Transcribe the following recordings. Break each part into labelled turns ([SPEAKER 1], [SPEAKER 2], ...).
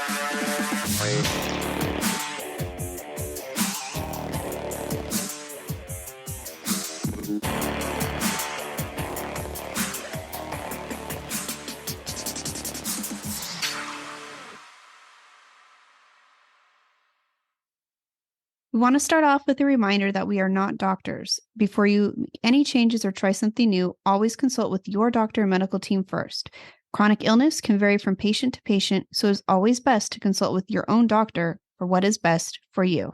[SPEAKER 1] We want to start off with a reminder that we are not doctors. Before you make any changes or try something new, always consult with your doctor and medical team first. Chronic illness can vary from patient to patient, so it's always best to consult with your own doctor for what is best for you.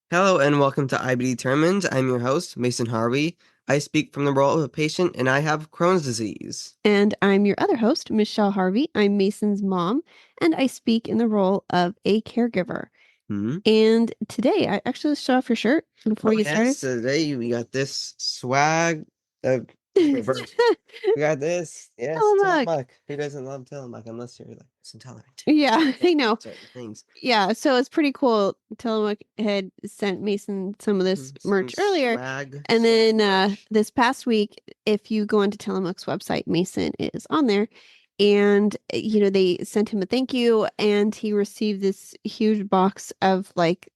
[SPEAKER 2] Hello and welcome to IBD Determined. I'm your host, Mason Harvey. I speak from the role of a patient and I have Crohn's disease.
[SPEAKER 3] And I'm your other host, Michelle Harvey. I'm Mason's mom, and I speak in the role of a caregiver. And today, I actually show off your shirt before you started.
[SPEAKER 2] Today we got this swag. We got this. Yes, Tillamook. Who doesn't love Tillamook unless you're like intolerant?
[SPEAKER 3] Yeah, I know.
[SPEAKER 2] Certain things.
[SPEAKER 3] Yeah, so it's pretty cool. Tillamook had sent Mason some of this merch earlier.
[SPEAKER 2] Swag.
[SPEAKER 3] And then this past week, if you go onto Tillamook's website, Mason is on there. And, they sent him a thank you, and he received this huge box of like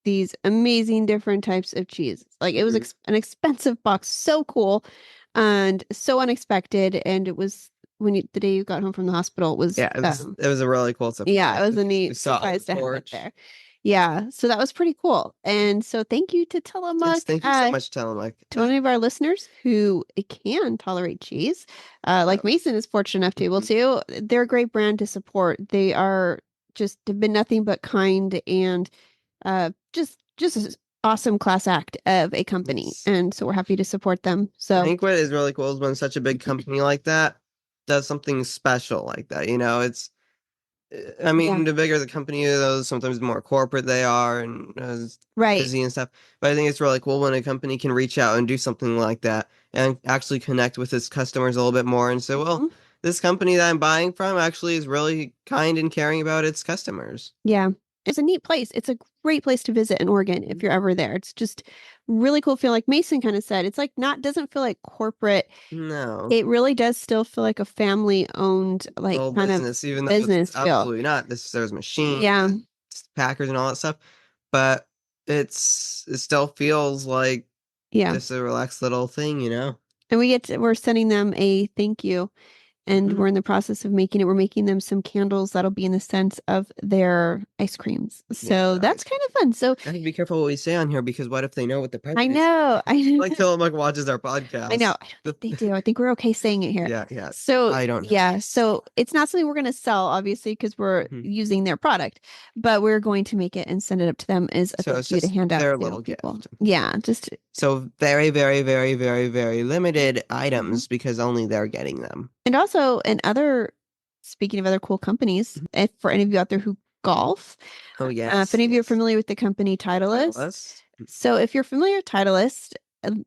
[SPEAKER 3] these amazing different types of cheese. Like it was an expensive box, so cool and so unexpected. And it was the day you got home from the hospital, it was
[SPEAKER 2] it was a really cool surprise.
[SPEAKER 3] Yeah, it was a neat surprise to have it there. Yeah, so that was pretty cool. And so thank you to Tillamook.
[SPEAKER 2] Yes, thank you so much, Tillamook.
[SPEAKER 3] To any of our listeners who can tolerate cheese, like Mason is fortunate enough to be able to. They're a great brand to support. They are have been nothing but kind and just an awesome class act of a company. Yes. And so we're happy to support them. So
[SPEAKER 2] I think what is really cool is when such a big company like that does something special like that. The bigger the company is, sometimes the more corporate they are and busy and stuff. But I think it's really cool when a company can reach out and do something like that and actually connect with its customers a little bit more and say, well, this company that I'm buying from actually is really kind and caring about its customers.
[SPEAKER 3] Yeah. It's a neat place. It's a great place to visit in Oregon if you're ever there. It's just really cool feel, like Mason kind of said. It's like doesn't feel like corporate.
[SPEAKER 2] No.
[SPEAKER 3] It really does still feel like a family-owned, like kind
[SPEAKER 2] business,
[SPEAKER 3] of
[SPEAKER 2] even though
[SPEAKER 3] business
[SPEAKER 2] it's
[SPEAKER 3] feel.
[SPEAKER 2] Absolutely not. There's machines,
[SPEAKER 3] yeah,
[SPEAKER 2] packers and all that stuff. But it still feels like just a relaxed little thing,
[SPEAKER 3] And we're sending them a thank you. And we're in the process of making it. We're making them some candles that'll be in the scent of their ice creams. So that's kind of fun. So
[SPEAKER 2] I have to be careful what we say on here because what if they know what the price is?
[SPEAKER 3] I know.
[SPEAKER 2] Like Tillamook watches our podcast.
[SPEAKER 3] I know. I don't think they do. I think we're okay saying it here.
[SPEAKER 2] Yeah.
[SPEAKER 3] So
[SPEAKER 2] I don't know.
[SPEAKER 3] Yeah. So it's not something we're going to sell, obviously, because we're using their product, but we're going to make it and send it up to them as a thank you to hand out
[SPEAKER 2] their
[SPEAKER 3] to
[SPEAKER 2] little
[SPEAKER 3] people.
[SPEAKER 2] gift.
[SPEAKER 3] Yeah.
[SPEAKER 2] So very, very, very, very, very limited items because only they're getting them.
[SPEAKER 3] And also, speaking of other cool companies, if for any of you out there who golf, if any of you are familiar with the company Titleist. So if you're familiar with Titleist,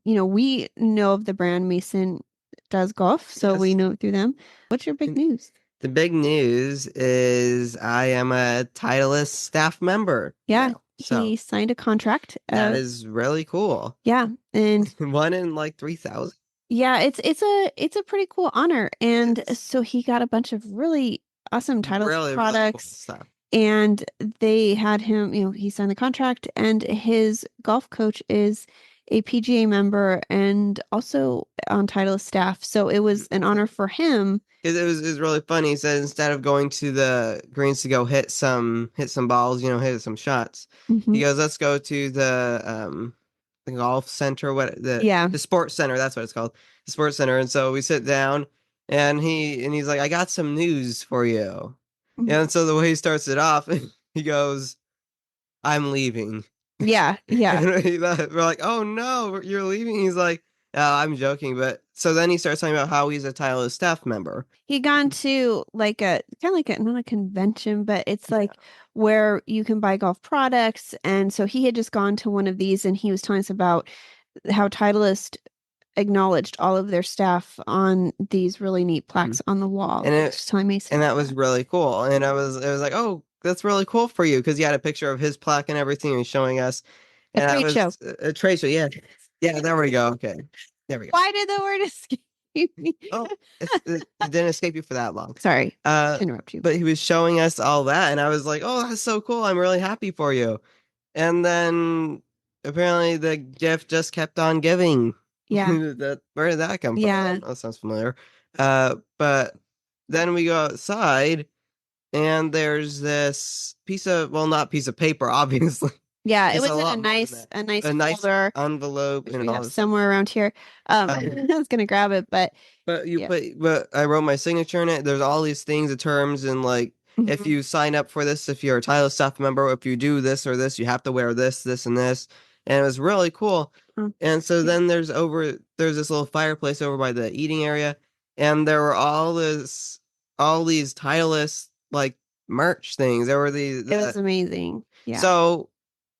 [SPEAKER 3] we know of the brand. Mason does golf, so we know it through them. What's your big news?
[SPEAKER 2] The big news is I am a Titleist staff member.
[SPEAKER 3] Yeah. He signed a contract.
[SPEAKER 2] That is really cool.
[SPEAKER 3] Yeah. And
[SPEAKER 2] one in like 3,000.
[SPEAKER 3] Yeah, it's a pretty cool honor. And so he got a bunch of really awesome Titleist products.
[SPEAKER 2] Really cool stuff.
[SPEAKER 3] And they had him, he signed the contract, and his golf coach is a PGA member and also on Titleist staff. So it was an honor for him.
[SPEAKER 2] It was really funny. He said instead of going to the greens to go hit some balls, hit some shots, he goes, let's go to the golf center, the sports center, that's what it's called, the sports center. And so we sit down and he's like, I got some news for you. And so the way he starts it off, he goes, I'm leaving.
[SPEAKER 3] Yeah.
[SPEAKER 2] And we're like, oh no, you're leaving? He's like, oh, I'm joking. But so then he starts talking about how he's a Titleist staff member.
[SPEAKER 3] He'd gone to like not a convention, but it's like where you can buy golf products. And so he had just gone to one of these, and he was telling us about how Titleist acknowledged all of their staff on these really neat plaques on the wall.
[SPEAKER 2] And that was really cool. And it was like, oh, that's really cool for you, because he had a picture of his plaque and everything he was showing us.
[SPEAKER 3] A trade show.
[SPEAKER 2] A trade show, yeah. Yeah, there we go. Okay. There we go.
[SPEAKER 3] Why did the word escape?
[SPEAKER 2] It didn't escape you for that long.
[SPEAKER 3] Sorry to interrupt you.
[SPEAKER 2] But he was showing us all that, and I was like, oh, that's so cool. I'm really happy for you. And then apparently the gift just kept on giving.
[SPEAKER 3] Yeah.
[SPEAKER 2] Where did that come from?
[SPEAKER 3] Yeah.
[SPEAKER 2] That sounds familiar. But then we go outside, and there's this not piece of paper, obviously.
[SPEAKER 3] Yeah, it
[SPEAKER 2] It's
[SPEAKER 3] was in a nice folder,
[SPEAKER 2] envelope,
[SPEAKER 3] which
[SPEAKER 2] and
[SPEAKER 3] we
[SPEAKER 2] all
[SPEAKER 3] have
[SPEAKER 2] this
[SPEAKER 3] somewhere around here. I was gonna grab it, but
[SPEAKER 2] but I wrote my signature in it. There's all these things, the terms, and like if you sign up for this, if you're a Tyler staff member, if you do this or this, you have to wear this, this, and this. And it was really cool. And so then there's this little fireplace over by the eating area, and there were all these Titleist like merch things. There were these.
[SPEAKER 3] It was amazing. Yeah.
[SPEAKER 2] So,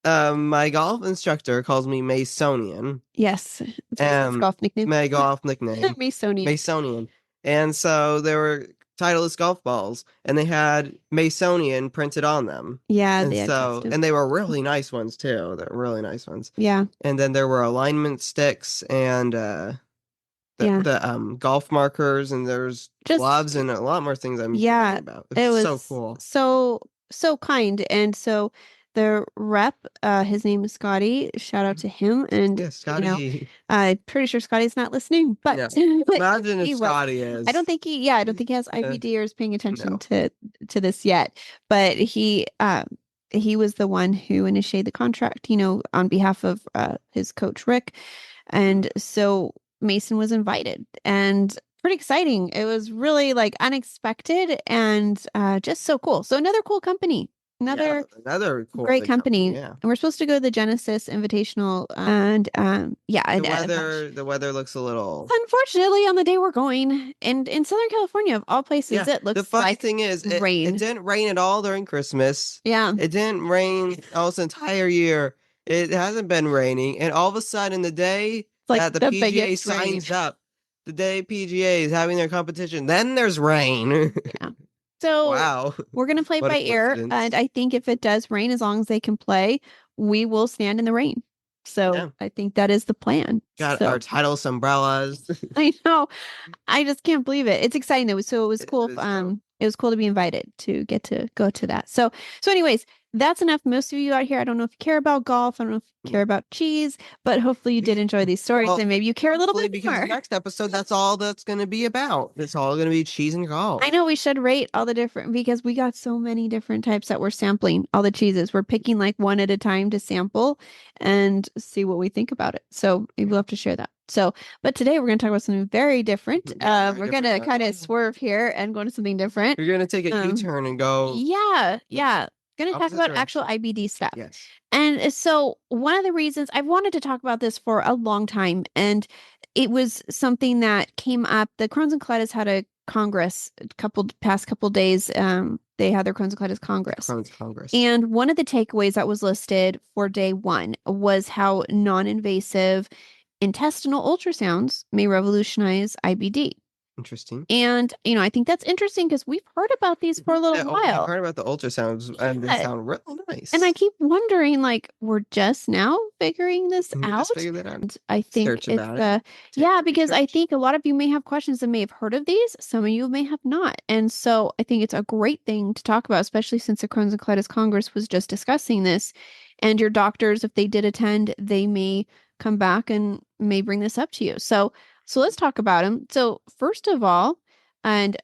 [SPEAKER 2] my golf instructor calls me Masonian.
[SPEAKER 3] Yes, it's his golf nickname.
[SPEAKER 2] My golf nickname.
[SPEAKER 3] Masonian.
[SPEAKER 2] Masonian. And so there were Titleist golf balls, and they had Masonian printed on them.
[SPEAKER 3] Yeah,
[SPEAKER 2] and they were really nice ones too. They're really nice ones.
[SPEAKER 3] Yeah.
[SPEAKER 2] And then there were alignment sticks and the golf markers, and there's gloves and a lot more things I'm forgetting about. It was so cool.
[SPEAKER 3] So kind. And so the rep, his name is Scotty. Shout out to him. And
[SPEAKER 2] Scotty.
[SPEAKER 3] I'm pretty sure Scotty's not listening, but
[SPEAKER 2] imagine if Scotty is.
[SPEAKER 3] I don't think he has IBD or is paying attention to this yet. But he was the one who initiated the contract, on behalf of his coach Rick. And so Mason was invited, and pretty exciting. It was really like unexpected and just so cool. So another cool company. Another cool great company.
[SPEAKER 2] Yeah.
[SPEAKER 3] And we're supposed to go to the Genesis Invitational. And
[SPEAKER 2] the weather looks a little.
[SPEAKER 3] Unfortunately, on the day we're going, and in Southern California, of all places, it looks
[SPEAKER 2] the funny thing is, it didn't rain at all during Christmas.
[SPEAKER 3] Yeah.
[SPEAKER 2] It didn't rain almost the entire year. It hasn't been raining. And all of a sudden, the day that the PGA signs up, the day PGA is having their competition, then there's rain.
[SPEAKER 3] Yeah. So we're going to play by ear. And I think if it does rain, as long as they can play, we will stand in the rain. So I think that is the plan.
[SPEAKER 2] Got our Titleist umbrellas.
[SPEAKER 3] I know. I just can't believe it. It's exciting though. So it was cool. It was cool to be invited to get to go to that. So anyways, that's enough. Most of you out here, I don't know if you care about golf. I don't know if you care about cheese, but hopefully you did enjoy these stories and maybe you care a little bit
[SPEAKER 2] because
[SPEAKER 3] more.
[SPEAKER 2] Next episode, that's all that's going to be about. It's all going to be cheese and golf.
[SPEAKER 3] I know we should rate all the different, because we got so many different types that we're sampling, all the cheeses. We're picking like one at a time to sample and see what we think about it. So maybe we'll have to share that. So, but today we're going to talk about something very different. We're going to kind of swerve here and go into something different.
[SPEAKER 2] We're going to take a U-turn and go.
[SPEAKER 3] Yeah. Going to talk about actual IBD stuff.
[SPEAKER 2] Yes.
[SPEAKER 3] And so one of the reasons I've wanted to talk about this for a long time, and it was something that came up. The Crohn's and Colitis had a congress past couple days. They had their Crohn's and Colitis Congress. And one of the takeaways that was listed for day one was how non-invasive intestinal ultrasounds may revolutionize IBD.
[SPEAKER 2] Interesting.
[SPEAKER 3] And, I think that's interesting because we've heard about these for a little while.
[SPEAKER 2] I've heard about the ultrasounds and they sound really nice.
[SPEAKER 3] And I keep wondering, we're just now figuring this out.
[SPEAKER 2] Just figured that out.
[SPEAKER 3] And I think because I think a lot of you may have questions and may have heard of these. Some of you may have not. And so I think it's a great thing to talk about, especially since the Crohn's and Colitis Congress was just discussing this. And your doctors, if they did attend, they may come back and may bring this up to you. So let's talk about them. So first of all, and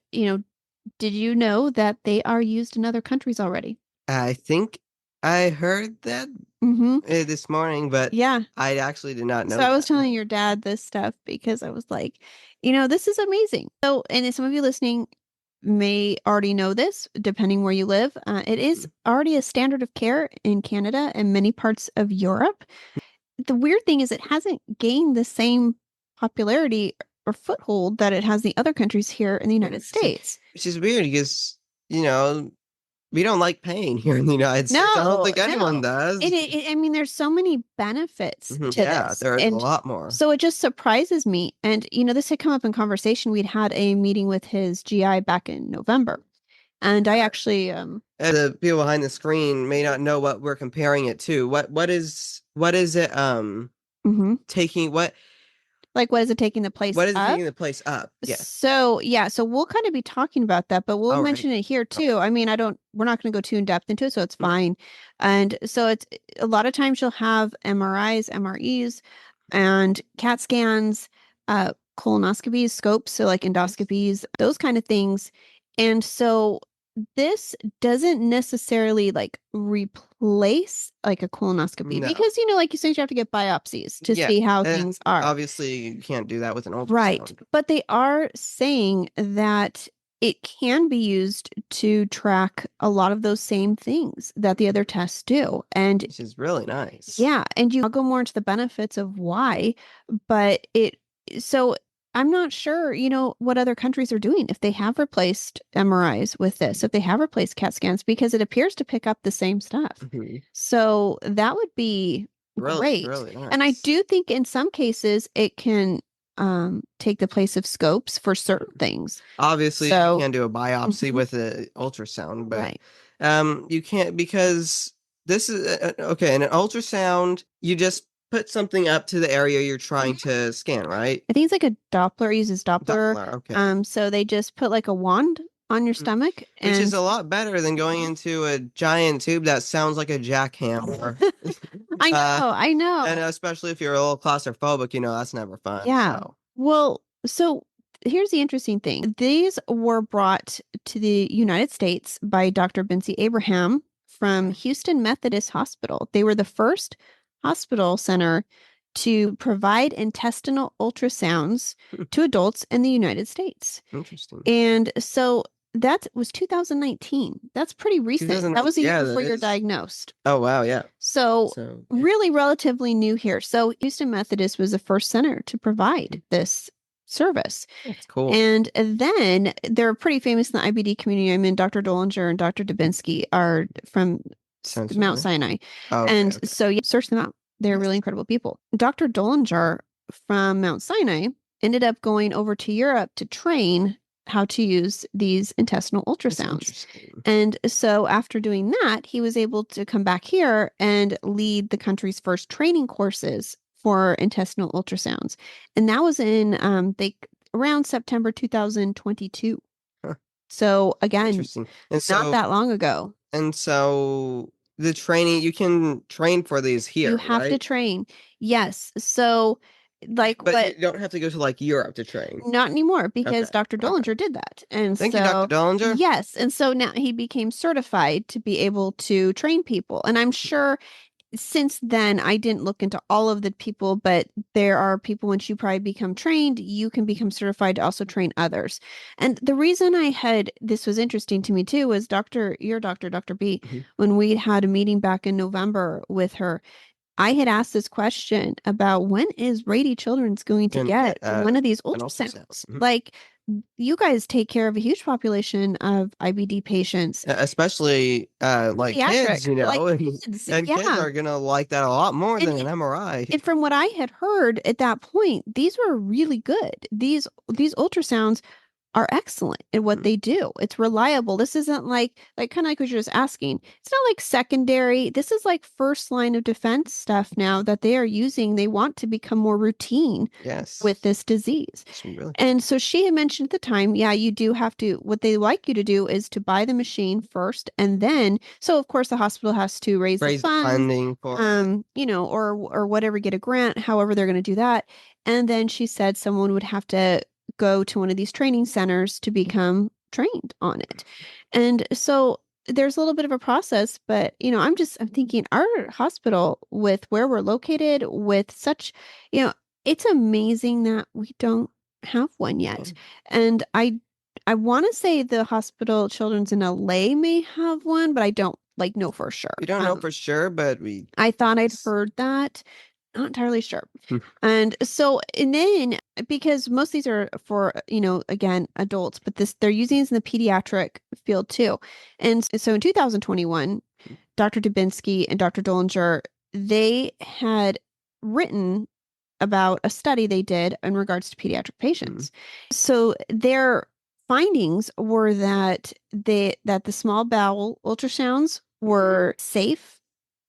[SPEAKER 3] did you know that they are used in other countries already?
[SPEAKER 2] I think I heard that this morning, but I actually did not know.
[SPEAKER 3] So I was telling your dad this stuff because I was like, this is amazing. So, and some of you listening may already know this, depending where you live. It is already a standard of care in Canada and many parts of Europe. The weird thing is it hasn't gained the same popularity or foothold that it has in the other countries here in the United States.
[SPEAKER 2] Which is weird because, we don't like pain here in the United States. I don't think anyone does.
[SPEAKER 3] There's so many benefits to this.
[SPEAKER 2] Yeah, there is a lot more.
[SPEAKER 3] So it just surprises me. And, this had come up in conversation. We'd had a meeting with his GI back in November. And I actually...
[SPEAKER 2] the people behind the screen may not know what we're comparing it to. What is it taking...
[SPEAKER 3] Like, what is it taking the place
[SPEAKER 2] What is it
[SPEAKER 3] up?
[SPEAKER 2] taking the place up? Yes.
[SPEAKER 3] So, so we'll kind of be talking about that, but we'll mention it here too. Okay. I mean, we're not going to go too in depth into it, so it's fine. And so it's a lot of times you'll have MRIs, MREs, and CAT scans, colonoscopies, scopes, so like endoscopies, those kind of things. And so this doesn't necessarily like replace like a colonoscopy because, like you said, you have to get biopsies to see how things are.
[SPEAKER 2] Obviously, you can't do that with an ultrasound.
[SPEAKER 3] Right. But they are saying that it can be used to track a lot of those same things that the other tests do. And
[SPEAKER 2] which is really nice.
[SPEAKER 3] Yeah. And I'll go more into the benefits of why, but so I'm not sure, what other countries are doing if they have replaced MRIs with this, if they have replaced CAT scans, because it appears to pick up the same stuff. So that would be great.
[SPEAKER 2] Really nice.
[SPEAKER 3] And I do think in some cases it can take the place of scopes for certain things.
[SPEAKER 2] Obviously, you can't do a biopsy with an ultrasound, but you can't because this is okay. In an ultrasound, you just put something up to the area you're trying to scan, right?
[SPEAKER 3] I think it's like a Doppler, uses Doppler.
[SPEAKER 2] Okay.
[SPEAKER 3] So they just put like a wand on your stomach.
[SPEAKER 2] Which is a lot better than going into a giant tube that sounds like a jackhammer.
[SPEAKER 3] I know.
[SPEAKER 2] And especially if you're a little claustrophobic, that's never fun.
[SPEAKER 3] Yeah.
[SPEAKER 2] So.
[SPEAKER 3] Well, so here's the interesting thing. These were brought to the United States by Dr. Bincy Abraham from Houston Methodist Hospital. They were the first hospital center to provide intestinal ultrasounds to adults in the United States.
[SPEAKER 2] Interesting.
[SPEAKER 3] And so that was 2019. That's pretty recent. That was a year before you're diagnosed.
[SPEAKER 2] Oh, wow. Yeah.
[SPEAKER 3] So really relatively new here. So Houston Methodist was the first center to provide this service.
[SPEAKER 2] That's cool.
[SPEAKER 3] And then they're pretty famous in the IBD community. I mean, Dr. Dollinger and Dr. Dubinsky are from Mount Sinai. So search them out. They're really incredible people. Dr. Dollinger from Mount Sinai ended up going over to Europe to train how to use these intestinal ultrasounds. And so after doing that, he was able to come back here and lead the country's first training courses for intestinal ultrasounds. And that was in around September 2022. Huh. So again, not that long ago.
[SPEAKER 2] And so the training, you can train for these here,
[SPEAKER 3] You have to train. Yes. So
[SPEAKER 2] but you don't have to go to Europe to train.
[SPEAKER 3] Not anymore because Dr. Dollinger did that. And
[SPEAKER 2] Thank you, Dr. Dollinger.
[SPEAKER 3] Yes. And so now he became certified to be able to train people. And I'm sure since then, I didn't look into all of the people, but there are people, once you probably become trained, you can become certified to also train others. And the reason this was interesting to me too, was Dr. B, when we had a meeting back in November with her, I had asked this question about when is Rady Children's going to get one of these ultrasounds? Like, you guys take care of a huge population of IBD patients,
[SPEAKER 2] especially kids, and kids are gonna like that a lot more than an MRI.
[SPEAKER 3] And from what I had heard at that point, these were really good. These ultrasounds are excellent at what they do. It's reliable. This isn't like kind of like what you're just asking. It's not like secondary. This is like first line of defense stuff now that they are using. They want to become more routine with this disease.
[SPEAKER 2] Really
[SPEAKER 3] and so she had mentioned at the time, you do have to, what they like you to do is to buy the machine first. And then, so of course the hospital has to raise the
[SPEAKER 2] funding for,
[SPEAKER 3] or whatever, get a grant, however they're going to do that. And then she said someone would have to go to one of these training centers to become trained on it. And so there's a little bit of a process, but I'm thinking our hospital, with where we're located, with such, it's amazing that we don't have one yet. And I want to say the hospital children's in LA may have one, but I don't know for sure.
[SPEAKER 2] We don't know for sure, but
[SPEAKER 3] I thought I'd heard that. Not entirely sure. And then because most of these are for, again, adults, but they're using this in the pediatric field too. And so in 2021, Dr. Dubinsky and Dr. Dollinger, they had written about a study they did in regards to pediatric patients. So their findings were that the small bowel ultrasounds were safe,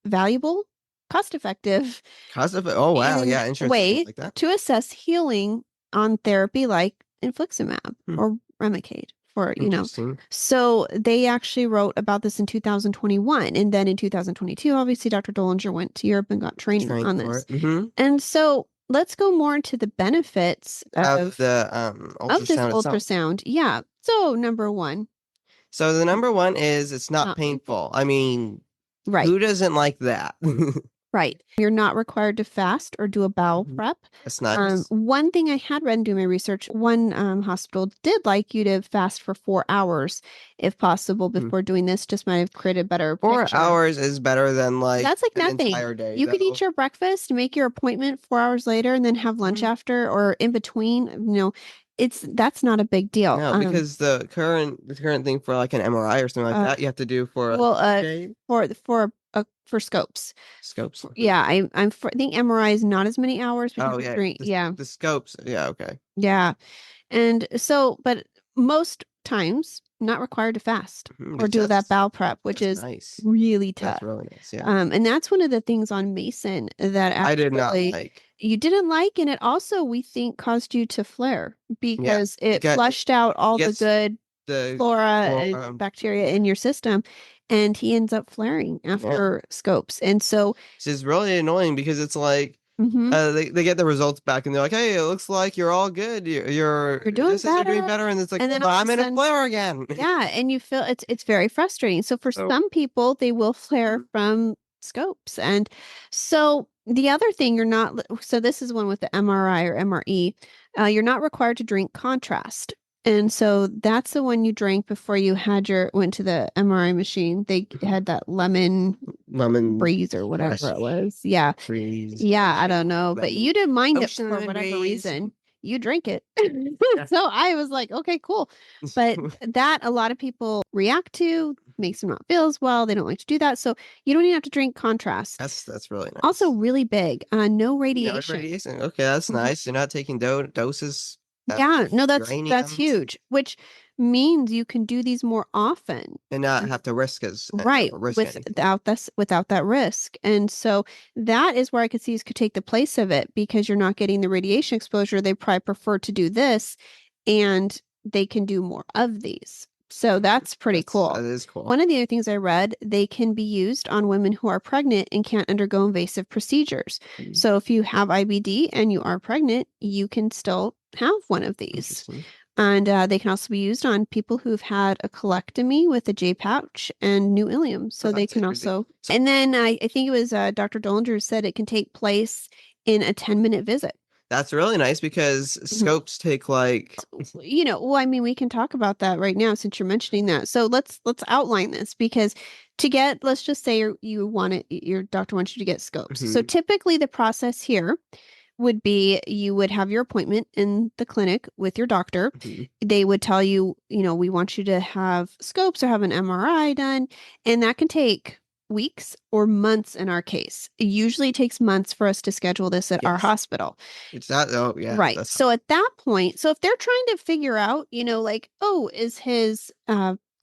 [SPEAKER 3] valuable, cost-effective
[SPEAKER 2] Oh, wow. Yeah, interesting.
[SPEAKER 3] way
[SPEAKER 2] Like that.
[SPEAKER 3] to assess healing on therapy like infliximab or Remicade for, So they actually wrote about this in 2021. And then in 2022, obviously, Dr. Dollinger went to Europe and got training on this. And so let's go more into the benefits
[SPEAKER 2] of the
[SPEAKER 3] ultrasound. Yeah. So number one.
[SPEAKER 2] So the number one is it's not painful. I mean, who doesn't like that?
[SPEAKER 3] Right. You're not required to fast or do a bowel prep.
[SPEAKER 2] That's nice.
[SPEAKER 3] One thing I had read and do my research, one hospital did like you to fast for 4 hours if possible before doing this. Just might have created a better
[SPEAKER 2] 4 hours is better than
[SPEAKER 3] that's like
[SPEAKER 2] an
[SPEAKER 3] nothing.
[SPEAKER 2] entire day.
[SPEAKER 3] You could eat your breakfast, make your appointment 4 hours later, and then have lunch after or in between. That's not a big deal.
[SPEAKER 2] No, because the current thing for like an MRI or something like that, you have to do for
[SPEAKER 3] for scopes.
[SPEAKER 2] Scopes.
[SPEAKER 3] Yeah, I think MRI is not as many hours.
[SPEAKER 2] Oh yeah, the scopes. Yeah, okay.
[SPEAKER 3] Yeah, and so, but most times not required to fast or do that bowel prep, which is really tough.
[SPEAKER 2] That's really nice. Yeah.
[SPEAKER 3] And that's one of the things on Mason that actually
[SPEAKER 2] I did not like.
[SPEAKER 3] You didn't like, and it also we think caused you to flare because it flushed out all the good flora and bacteria in your system. And he ends up flaring after scopes. And so
[SPEAKER 2] this is really annoying because it's like they get the results back and they're like, hey, it looks like you're all good. You're doing better. You're doing better. And it's like, well, I'm in a flare again.
[SPEAKER 3] Yeah. And you feel it's very frustrating. So for some people, they will flare from scopes. And so the other thing so this is one with the MRI or MRE, you're not required to drink contrast. And so that's the one you drank before you went to the MRI machine. They had that lemon breeze or whatever it was. Yeah.
[SPEAKER 2] Breeze.
[SPEAKER 3] Yeah, I don't know. But you didn't mind it for whatever reason. You drink it. So I was like, okay, cool. But that a lot of people react to, makes them not feel as well. They don't like to do that. So you don't even have to drink contrast.
[SPEAKER 2] That's really nice.
[SPEAKER 3] Also really big. No radiation.
[SPEAKER 2] No radiation. Okay, that's nice. You're not taking doses.
[SPEAKER 3] Yeah, no, that's huge, which means you can do these more often
[SPEAKER 2] and not have to risk
[SPEAKER 3] without that risk. And so that is where I could see this could take the place of it because you're not getting the radiation exposure. They probably prefer to do this, and they can do more of these. So that's pretty cool.
[SPEAKER 2] That is cool.
[SPEAKER 3] One of the other things I read, they can be used on women who are pregnant and can't undergo invasive procedures. So if you have IBD and you are pregnant, you can still have one of these. And they can also be used on people who've had a colectomy with a J pouch and new ileum. So they can also. And then I think it was Dr. Dollinger said it can take place in a 10-minute visit.
[SPEAKER 2] That's really nice because scopes take like
[SPEAKER 3] we can talk about that right now since you're mentioning that. So let's outline this because let's just say your doctor wants you to get scopes. So typically the process here would be you would have your appointment in the clinic with your doctor. They would tell you, we want you to have scopes or have an MRI done, and that can take weeks or months in our case. It usually takes months for us to schedule this at our hospital.
[SPEAKER 2] It's that,
[SPEAKER 3] right. So at that point, so if they're trying to figure out, is his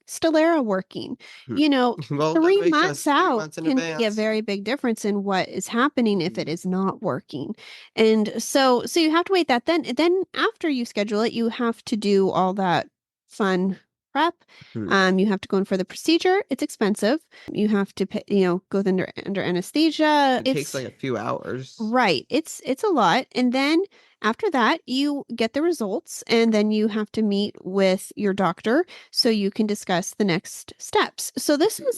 [SPEAKER 3] Stelara working? Well, 3 months out can be a very big difference in what is happening if it is not working. And so you have to wait that then after you schedule it, you have to do all that fun prep. You have to go in for the procedure. It's expensive. You have to pay, go under anesthesia.
[SPEAKER 2] It takes like a few hours.
[SPEAKER 3] Right. It's a lot. And then after that, you get the results, and then you have to meet with your doctor so you can discuss the next steps. So this is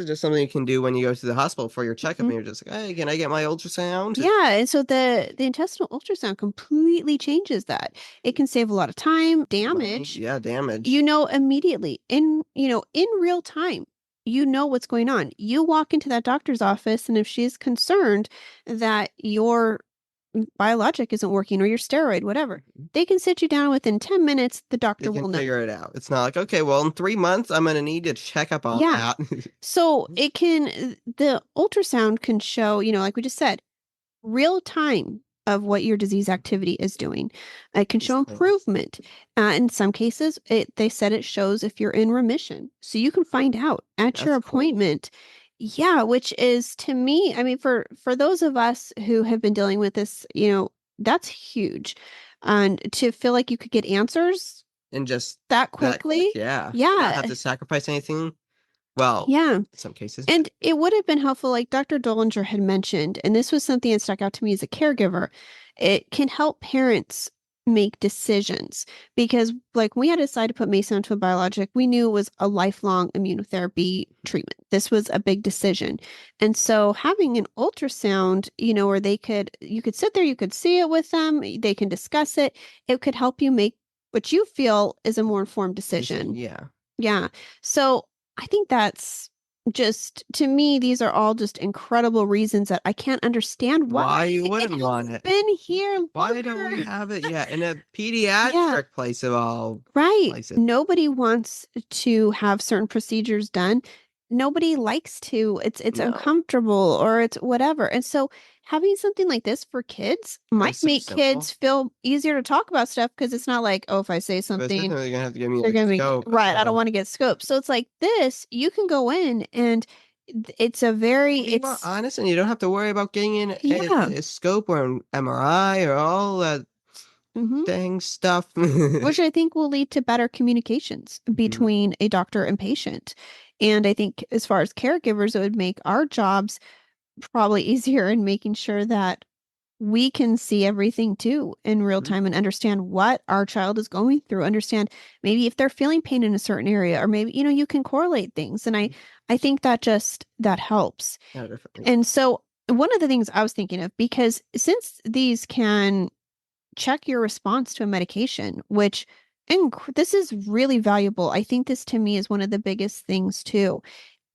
[SPEAKER 2] just something you can do when you go to the hospital for your checkup, and you're just like, hey, can I get my ultrasound?
[SPEAKER 3] Yeah, and so the intestinal ultrasound completely changes that. It can save a lot of time, damage.
[SPEAKER 2] Damage.
[SPEAKER 3] Immediately in real time. What's going on. You walk into that doctor's office, and if she's concerned that your biologic isn't working or your steroid, whatever, they can sit you down within 10 minutes. The doctor will know.
[SPEAKER 2] Figure it out. It's not like, okay, well, in 3 months, I'm going to need to check up on that.
[SPEAKER 3] So the ultrasound can show, like we just said, real time of what your disease activity is doing. It can show improvement. In some cases, they said it shows if you're in remission. So you can find out at your appointment Yeah, which is to me, I mean, for those of us who have been dealing with this, that's huge. And to feel like you could get answers
[SPEAKER 2] and just
[SPEAKER 3] that quickly.
[SPEAKER 2] Yeah.
[SPEAKER 3] Yeah.
[SPEAKER 2] Not have to sacrifice anything. Well,
[SPEAKER 3] yeah.
[SPEAKER 2] In some cases.
[SPEAKER 3] And it would have been helpful, like Dr. Dollinger had mentioned, and this was something that stuck out to me as a caregiver. It can help parents make decisions because, like, we had decided to put Mason onto a biologic. We knew it was a lifelong immunotherapy treatment. This was a big decision. And so having an ultrasound, where you could sit there, you could see it with them, they can discuss it. It could help you make what you feel is a more informed decision.
[SPEAKER 2] Yeah.
[SPEAKER 3] Yeah. So I think that's just, to me, these are all just incredible reasons that I can't understand
[SPEAKER 2] why you wouldn't want it.
[SPEAKER 3] Been here.
[SPEAKER 2] Why don't we have it? Yeah, in a pediatric place of all places.
[SPEAKER 3] Nobody wants to have certain procedures done. Nobody likes to. It's uncomfortable or it's whatever. And so having something like this for kids might make kids feel easier to talk about stuff because it's not like, oh, if I say something,
[SPEAKER 2] they're gonna have to give me
[SPEAKER 3] they're gonna be
[SPEAKER 2] scope.
[SPEAKER 3] right. I don't want to get scoped. So it's like this, you can go in and it's a very
[SPEAKER 2] more honest, and you don't have to worry about getting in a scope or an MRI or all that dang stuff.
[SPEAKER 3] Which I think will lead to better communications between a doctor and patient. And I think as far as caregivers, it would make our jobs probably easier in making sure that we can see everything too in real time and understand what our child is going through, understand maybe if they're feeling pain in a certain area, or maybe, you can correlate things. And I think that helps.
[SPEAKER 2] Yeah, definitely.
[SPEAKER 3] And so one of the things I was thinking of, because since these can check your response to a medication, which this is really valuable. I think this to me is one of the biggest things too,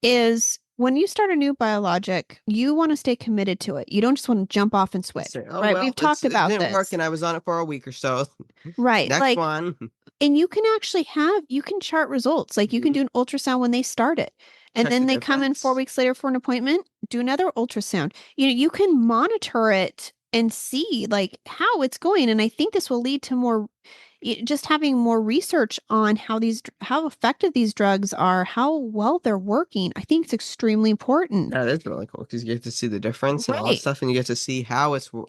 [SPEAKER 3] is when you start a new biologic, you want to stay committed to it. You don't just want to jump off and switch. Right. We've talked about
[SPEAKER 2] this. It didn't work and I was on it for a week or so.
[SPEAKER 3] Right.
[SPEAKER 2] Next one.
[SPEAKER 3] And you can actually you can chart results. Like you can do an ultrasound when they start it. And then they come in 4 weeks later for an appointment, do another ultrasound. You can monitor it and see like how it's going. And I think this will lead to just having more research on how effective these drugs are, how well they're working. I think it's extremely important.
[SPEAKER 2] That is really cool because you get to see the difference and all that stuff, and you get to see how it's
[SPEAKER 3] and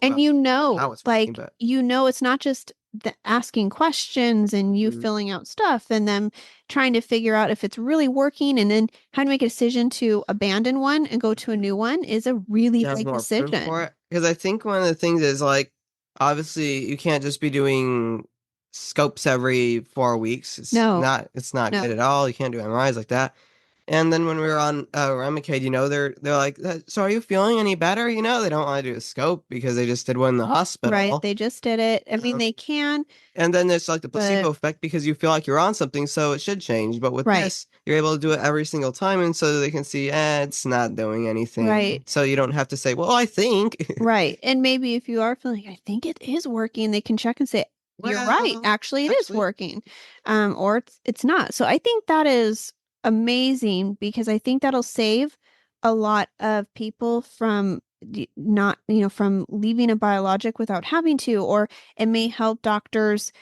[SPEAKER 3] how it's working, it's not just the asking questions and you filling out stuff and them trying to figure out if it's really working, and then how to make a decision to abandon one and go to a new one is a really big decision.
[SPEAKER 2] Because I think one of the things is like, obviously you can't just be doing scopes every 4 weeks. It's not good at all. You can't do MRIs like that. And then when we were on Remicade, they're like, so are you feeling any better? They don't want to do a scope because they just did one in the hospital.
[SPEAKER 3] Right. They just did it. I mean, they can.
[SPEAKER 2] And then there's like the placebo effect because you feel like you're on something, so it should change. But with this, you're able to do it every single time. And so they can see, it's not doing anything.
[SPEAKER 3] Right.
[SPEAKER 2] So you don't have to say, well, I think.
[SPEAKER 3] Right. And maybe if you are feeling, I think it is working, they can check and say, you're right. Actually, it is working. Or it's not. So I think that is amazing because I think that'll save a lot of people from not, from leaving a biologic without having to, or it may help doctors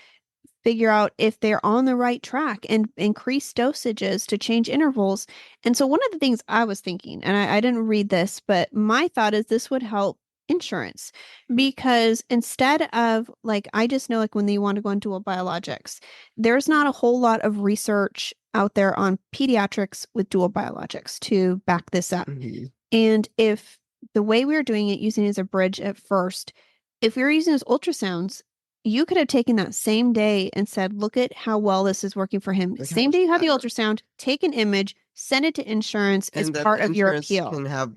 [SPEAKER 3] figure out if they're on the right track and increase dosages to change intervals. And so one of the things I was thinking, and I didn't read this, but my thought is this would help insurance, because instead of like, I just know like when they want to go into dual biologics, there's not a whole lot of research out there on pediatrics with dual biologics to back this up. And if the way we were doing it, using it as a bridge at first, if we were using as ultrasounds, you could have taken that same day and said, look at how well this is working for him. Same day you have the ultrasound, take an image, send it to insurance as part of your appeal.
[SPEAKER 2] Can have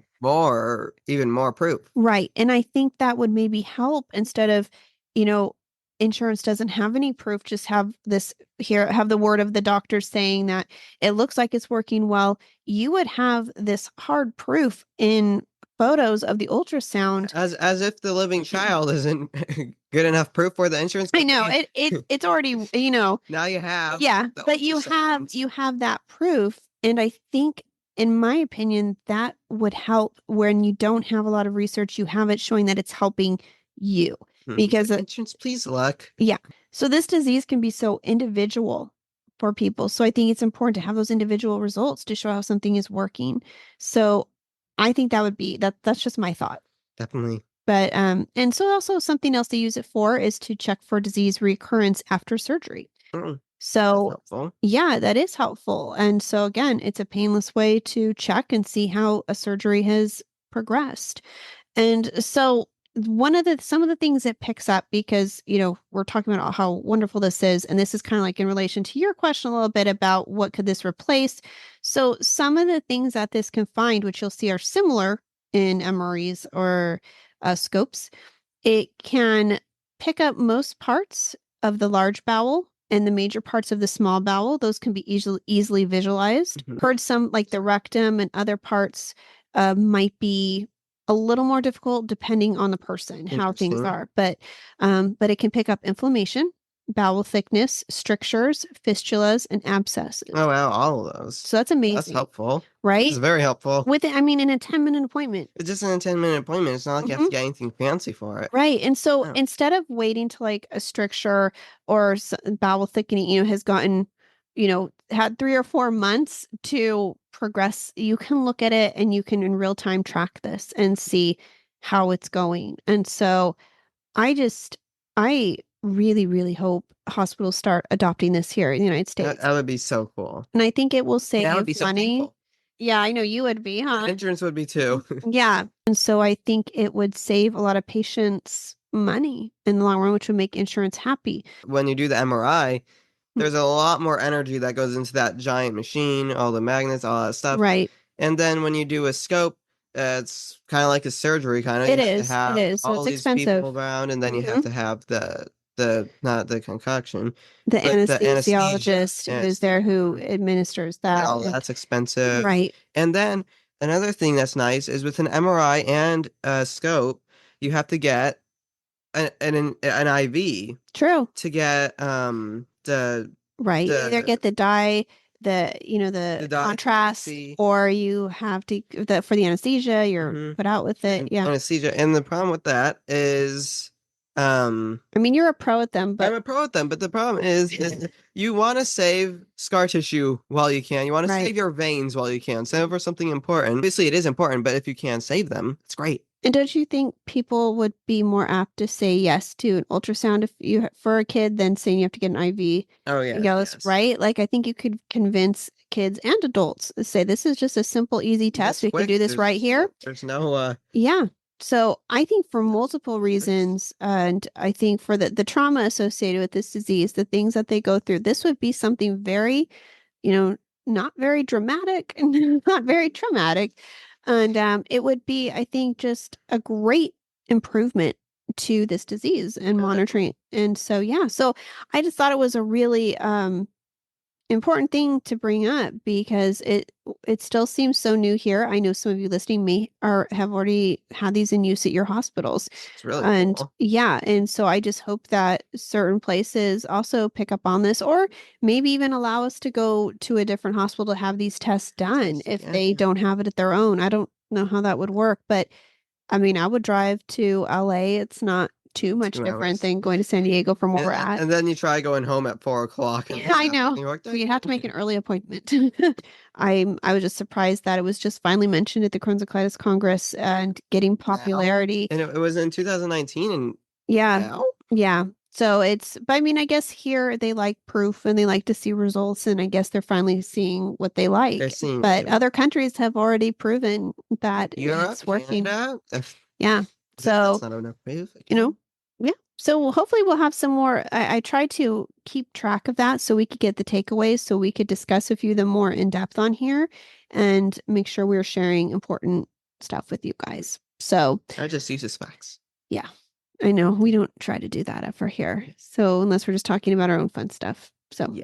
[SPEAKER 2] even more proof.
[SPEAKER 3] Right. And I think that would maybe help instead of, insurance doesn't have any proof, just have the word of the doctor saying that it looks like it's working well. You would have this hard proof in photos of the ultrasound.
[SPEAKER 2] As if the living child isn't good enough proof for the insurance company.
[SPEAKER 3] I know it's already,
[SPEAKER 2] Now you have.
[SPEAKER 3] Yeah, but you have that proof. And I think, in my opinion, that would help when you don't have a lot of research. You have it showing that it's helping you. Because
[SPEAKER 2] insurance, please look.
[SPEAKER 3] Yeah. So this disease can be so individual for people. So I think it's important to have those individual results to show how something is working. So I think that would be that's just my thought.
[SPEAKER 2] Definitely.
[SPEAKER 3] But and so also something else to use it for is to check for disease recurrence after surgery. So yeah, that is helpful. And so again, it's a painless way to check and see how a surgery has progressed. And so some of the things it picks up, because, we're talking about how wonderful this is, and this is kind of like in relation to your question a little bit about what could this replace. So some of the things that this can find, which you'll see are similar in MREs or scopes, it can pick up most parts of the large bowel and the major parts of the small bowel. Those can be easily visualized. Heard some, like the rectum and other parts might be a little more difficult depending on the person, how things are. But it can pick up inflammation, bowel thickness, strictures, fistulas, and abscesses.
[SPEAKER 2] Oh, wow. All of those.
[SPEAKER 3] So that's amazing.
[SPEAKER 2] That's helpful.
[SPEAKER 3] Right?
[SPEAKER 2] It's very helpful.
[SPEAKER 3] In a 10-minute appointment.
[SPEAKER 2] It's just in a 10-minute appointment. It's not like you have to get anything fancy for it.
[SPEAKER 3] Right. And so instead of waiting to like a stricture or bowel thickening, has gotten, had 3 or 4 months to progress, you can look at it and you can in real time track this and see how it's going. And so I really, really hope hospitals start adopting this here in the United States.
[SPEAKER 2] That would be so cool.
[SPEAKER 3] And I think it will save
[SPEAKER 2] that would be
[SPEAKER 3] money.
[SPEAKER 2] So
[SPEAKER 3] yeah, I know you would be, huh?
[SPEAKER 2] Insurance would be too.
[SPEAKER 3] Yeah. And so I think it would save a lot of patients money in the long run, which would make insurance happy.
[SPEAKER 2] When you do the MRI, there's a lot more energy that goes into that giant machine, all the magnets, all that stuff.
[SPEAKER 3] Right.
[SPEAKER 2] And then when you do a scope, it's kind of like a surgery, kind of.
[SPEAKER 3] It is. So it's expensive.
[SPEAKER 2] People around, and then you have to have not the concoction,
[SPEAKER 3] the anesthesiologist who's there who administers that.
[SPEAKER 2] Oh, that's expensive.
[SPEAKER 3] Right.
[SPEAKER 2] And then another thing that's nice is with an MRI and a scope, you have to get an IV.
[SPEAKER 3] True.
[SPEAKER 2] To get the
[SPEAKER 3] right. You either get the dye, the contrast, or you have to for the anesthesia. You're put out with it. Yeah.
[SPEAKER 2] Anesthesia, and the problem with that is.
[SPEAKER 3] I mean, you're a pro at them, but
[SPEAKER 2] I'm a pro at them, but the problem is you want to save scar tissue while you can. You want to save your veins while you can. Save for something important. Obviously, it is important, but if you can save them, it's great.
[SPEAKER 3] And don't you think people would be more apt to say yes to an ultrasound for a kid than saying you have to get an IV?
[SPEAKER 2] Oh, yeah.
[SPEAKER 3] Yes. Right? Like, I think you could convince kids and adults to say, this is just a simple, easy test. We can do this right here.
[SPEAKER 2] There's no...
[SPEAKER 3] Yeah. So I think for multiple reasons, and I think for the trauma associated with this disease, the things that they go through, this would be something very, not very dramatic and not very traumatic. And it would be, I think, just a great improvement to this disease and monitoring. And so, yeah, so I just thought it was a really important thing to bring up because it still seems so new here. I know some of you listening may have already had these in use at your hospitals.
[SPEAKER 2] It's really cool.
[SPEAKER 3] Yeah, and so I just hope that certain places also pick up on this, or maybe even allow us to go to a different hospital to have these tests done if they don't have it at their own. I don't know how that would work, but I mean, I would drive to LA. It's not too much different than going to San Diego from where we're at.
[SPEAKER 2] And then you try going home at 4:00.
[SPEAKER 3] Yeah, I know. You'd have to make an early appointment. I was just surprised that it was just finally mentioned at the Crohn's and Colitis Congress and getting popularity.
[SPEAKER 2] And it was in 2019. And
[SPEAKER 3] yeah. So but I mean, I guess here they like proof and they like to see results, and I guess they're finally seeing what they like. But other countries have already proven that it's working. Yeah. So,
[SPEAKER 2] that's not enough proof.
[SPEAKER 3] Yeah. So hopefully we'll have some more. I try to keep track of that so we could get the takeaways, so we could discuss a few of them more in depth on here and make sure we're sharing important stuff with you guys. So
[SPEAKER 2] I just use this facts.
[SPEAKER 3] Yeah, I know we don't try to do that ever here. So unless we're just talking about our own fun stuff. So,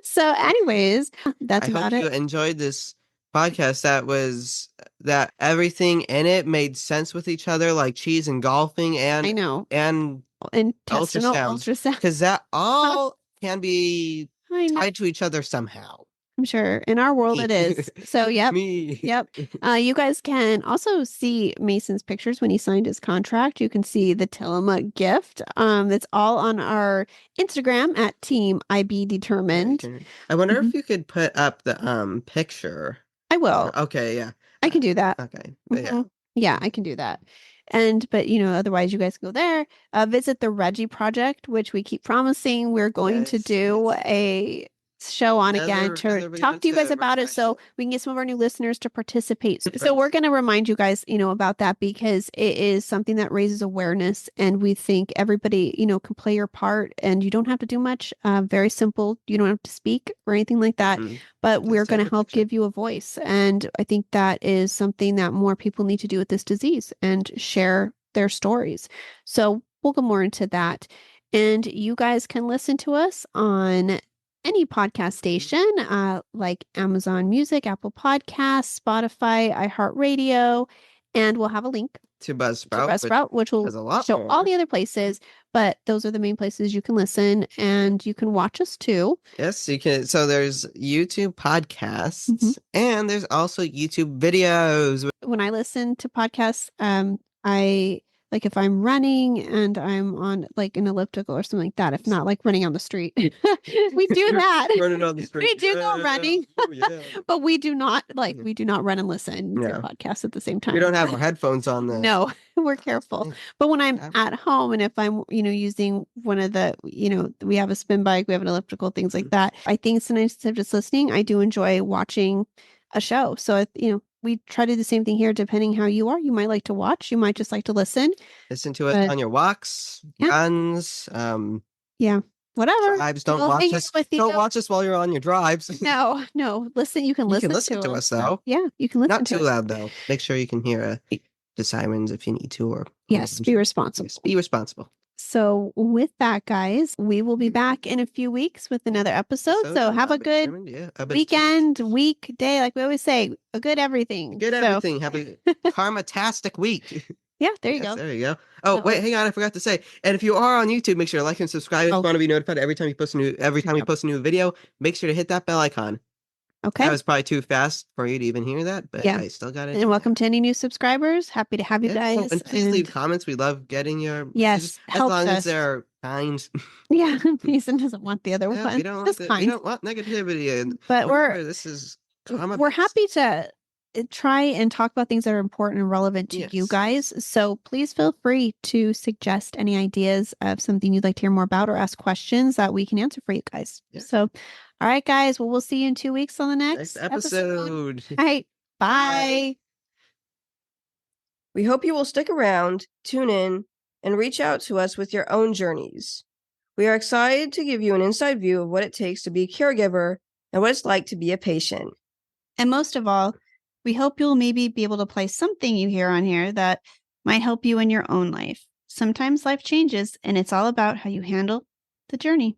[SPEAKER 3] so anyways, that's about it.
[SPEAKER 2] I hope you enjoyed this podcast that everything in it made sense with each other, like cheese and golfing and
[SPEAKER 3] intestinal ultrasounds,
[SPEAKER 2] because that all can be tied to each other somehow.
[SPEAKER 3] I'm sure in our world it is. So yep. You guys can also see Mason's pictures when he signed his contract. You can see the Tillamook gift. That's all on our Instagram at Team IB Determined.
[SPEAKER 2] I wonder if you could put up the picture.
[SPEAKER 3] I will.
[SPEAKER 2] Okay, yeah.
[SPEAKER 3] I can do that.
[SPEAKER 2] Okay.
[SPEAKER 3] Yeah, I can do that. But otherwise you guys go there, visit the Reggie Project, which we keep promising we're going to do a show on again to talk to you guys about it so we can get some of our new listeners to participate. So we're going to remind you guys, about that because it is something that raises awareness and we think everybody, can play your part and you don't have to do much. Very simple. You don't have to speak or anything like that, but we're going to help give you a voice. And I think that is something that more people need to do with this disease and share their stories. So we'll go more into that. And you guys can listen to us on any podcast station, like Amazon Music, Apple Podcasts, Spotify, iHeartRadio, and we'll have a link
[SPEAKER 2] to Buzzsprout,
[SPEAKER 3] which will show all the other places, but those are the main places you can listen and you can watch us too.
[SPEAKER 2] Yes, you can. So there's YouTube podcasts and there's also YouTube videos.
[SPEAKER 3] When I listen to podcasts, I like if I'm running and I'm on like an elliptical or something like that, if not like running on the street, we do that.
[SPEAKER 2] Running on the street.
[SPEAKER 3] We do go running, but we do not run and listen to podcasts at the same time.
[SPEAKER 2] We don't have our headphones on though.
[SPEAKER 3] No, we're careful. But when I'm at home and if I'm, using one of the, we have a spin bike, we have an elliptical, things like that. I think sometimes instead of just listening, I do enjoy watching a show. So, we try to do the same thing here, depending how you are. You might like to watch. You might just like to listen.
[SPEAKER 2] Listen to it on your walks, runs.
[SPEAKER 3] Whatever.
[SPEAKER 2] Drives. Don't watch us. Don't watch us while you're on your drives.
[SPEAKER 3] No. Listen. You can listen
[SPEAKER 2] to us though.
[SPEAKER 3] Yeah, you can listen.
[SPEAKER 2] Not too loud though. Make sure you can hear the sirens if you need to. Or
[SPEAKER 3] yes, be responsible.
[SPEAKER 2] Yes, be responsible.
[SPEAKER 3] So with that, guys, we will be back in a few weeks with another episode. So have a good weekend, week, day. Like we always say, a good everything.
[SPEAKER 2] Everything. Have a karma-tastic week.
[SPEAKER 3] Yeah, there you go.
[SPEAKER 2] There you go. Oh, wait, hang on. I forgot to say. And if you are on YouTube, make sure to like and subscribe. If you want to be notified every time we post a new video, make sure to hit that bell icon.
[SPEAKER 3] Okay.
[SPEAKER 2] That was probably too fast for you to even hear that, but I still got it.
[SPEAKER 3] And welcome to any new subscribers. Happy to have you guys.
[SPEAKER 2] And please leave comments. We love getting your...
[SPEAKER 3] Yes,
[SPEAKER 2] as long as they're kind.
[SPEAKER 3] Yeah, Mason doesn't want the other one.
[SPEAKER 2] We don't want negativity.
[SPEAKER 3] But we're happy to try and talk about things that are important and relevant to you guys. So please feel free to suggest any ideas of something you'd like to hear more about or ask questions that we can answer for you guys. Yeah. So, all right, guys. Well, we'll see you in 2 weeks on the next episode. All right. Bye.
[SPEAKER 4] We hope you will stick around, tune in, and reach out to us with your own journeys. We are excited to give you an inside view of what it takes to be a caregiver and what it's like to be a patient.
[SPEAKER 1] And most of all, we hope you'll maybe be able to apply something you hear on here that might help you in your own life. Sometimes life changes, and it's all about how you handle the journey.